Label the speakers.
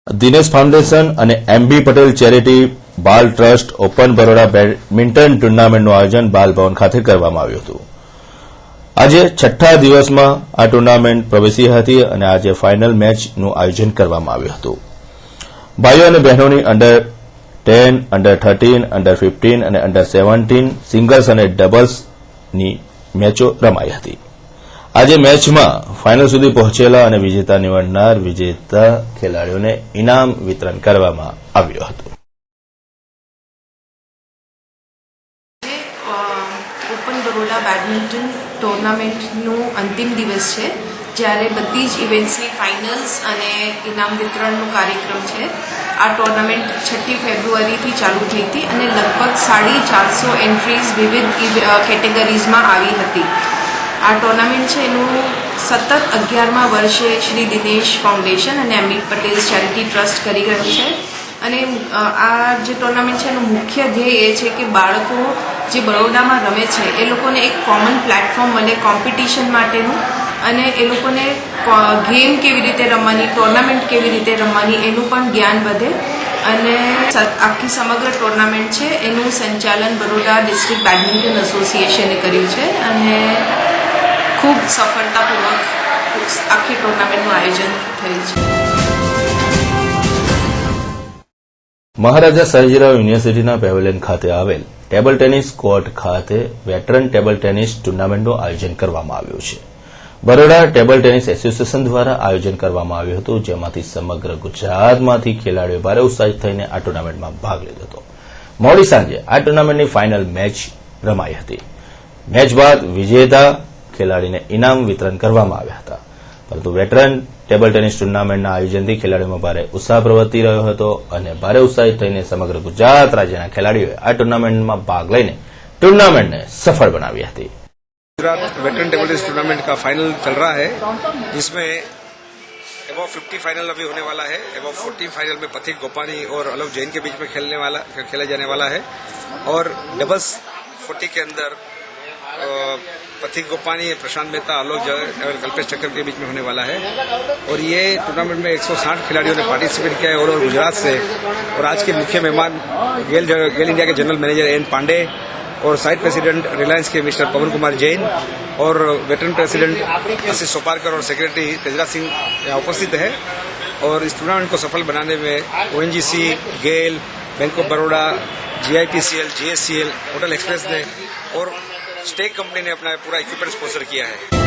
Speaker 1: Dinesh foundation અને MB Patel charity બાલ trust open Baroda badminton ટુર્નામેન્ટનું આયોજન બાલભવન ખાતે કરવામાં આવ્યું હતું। આજે છઠ્ઠા દિવસમાં આ ટુર્નામેન્ટ પ્રવેશી હતી અને આજે ફાઇનલ મેચનું આયોજન કરવામાં આવ્યું હતું। ભાઈઓ અને બહેનોની અંડર 10, અંડર 13, અંડર 15 અને અંડર 17 સિંગલ્સ અને ડબલ્સની મેચો રમાઈ હતી। આજે મેચમાં ફાઇનલ સુધી પહોંચેલા અને વિજેતા નીવડનાર વિજેતા ખેલાડીઓને ઇનામ વિતરણ કરવામાં આવ્યું હતું।
Speaker 2: ઓપન બરોડા બેડમિન્ટન ટુર્નામેન્ટનું અંતિમ દિવસ છે, જ્યારે બધી જ ઇવેન્ટ્સની ફાઇનલ્સ અને ઇનામ વિતરણનો કાર્યક્રમ છે। આ ટુર્નામેન્ટ 6 ફેબ્રુઆરીથી ચાલુ થઈ હતી અને લગભગ 450 એન્ટ્રીઝ વિવિધ કેટેગરીઝમાં આવી હતી। આ ટુર્નામેન્ટ છે એનું સતત 11મા વર્ષે શ્રી દિનેશ ફાઉન્ડેશન અને એમબી પટેલ ચેરિટી ટ્રસ્ટ કરી રહ્યું છે। અને આ જે ટુર્નામેન્ટ છે એનું મુખ્ય ધ્યેય એ છે કે બાળકો જે બરોડામાં રમે છે એ લોકોને એક કોમન પ્લેટફોર્મ મળે કોમ્પિટિશન માટેનું, અને એ લોકોને ગેમ કેવી રીતે રમવાની, ટુર્નામેન્ટ કેવી રીતે રમવાની એનું પણ જ્ઞાન વધે। અને આખી સમગ્ર ટુર્નામેન્ટ છે એનું સંચાલન બરોડા ડિસ્ટ્રિક્ટ બેડમિન્ટન એસોસિએશને કર્યું છે અને ખૂબ સફળતાપૂર્વક આખી ટુર્નામેન્ટનું આયોજન થયું છે।
Speaker 1: મહારાજા સયાજીરાવ યુનિવર્સિટીના પેવેલિયન ખાતે આવેલ ટેબલ ટેનિસ કોર્ટ ખાતે વેટરન ટેબલ ટેનિસ ટુર્નામેન્ટનું આયોજન કરવામાં આવ્યું છે। બરોડા ટેબલ ટેનિસ એસોસિએશન દ્વારા આયોજન કરવામાં આવ્યું હતું, જેમાંથી સમગ્ર ગુજરાતમાંથી ખેલાડીઓ ભારે ઉત્સાહિત થઈને આ ટુર્નામેન્ટમાં ભાગ લીધો હતો। મોડી સાંજે આ ટુર્નામેન્ટની ફાઇનલ મેચ રમાઈ હતી। મેચ બાદ વિજેતા ખેલાડીને ઇનામ વિતરણ કરવામાં આવ્યા હતા, પરંતુ વેટરન ટેબલ ટેનિસ ટુર્નામેન્ટના આયોજનથી ખેલાડીઓમાં ભારે ઉત્સાહ પ્રવર્તી રહ્યો હતો અને ભારે ઉત્સાહિત થઈને સમગ્ર ગુજરાત રાજ્યના ખેલાડીઓએ આ ટુર્નામેન્ટમાં ભાગ લઈને ટુર્નામેન્ટને સફળ બનાવી હતી।
Speaker 3: Gujarat veteran table tennis tournament का फाइनल चल रहा है, जिसमें एबव 50 फाइनल अभी होने वाला है। एबव 40 फाइनल में पथिक गोपानी और अलव जैन के बीच में खेला जाने वाला है, और डबल्स 40 के अंदर पथिक गोपानी, प्रशांत मेहता, आलोक और कल्पेश चक्कर के बीच में होने वाला है। और ये टूर्नामेंट में 160 खिलाड़ियों ने पार्टिसिपेट किया है और गुजरात से। और आज के मुख्य मेहमान गेल इंडिया के जनरल मैनेजर एन पांडे और साइट प्रेसिडेंट रिलायंस के मिस्टर पवन कुमार जैन और वेटरन प्रेसिडेंट आशीष सोपारकर और सेक्रेटरी तेजराज सिंह यहाँ उपस्थित है। और इस टूर्नामेंट को सफल बनाने में ONGC, GAIL, bank of Baroda, GIPCL, GSCL, hotel express ने और स्टेक कंपनी ने अपना पूरा इक्विपमेंट स्पॉन्सर किया है।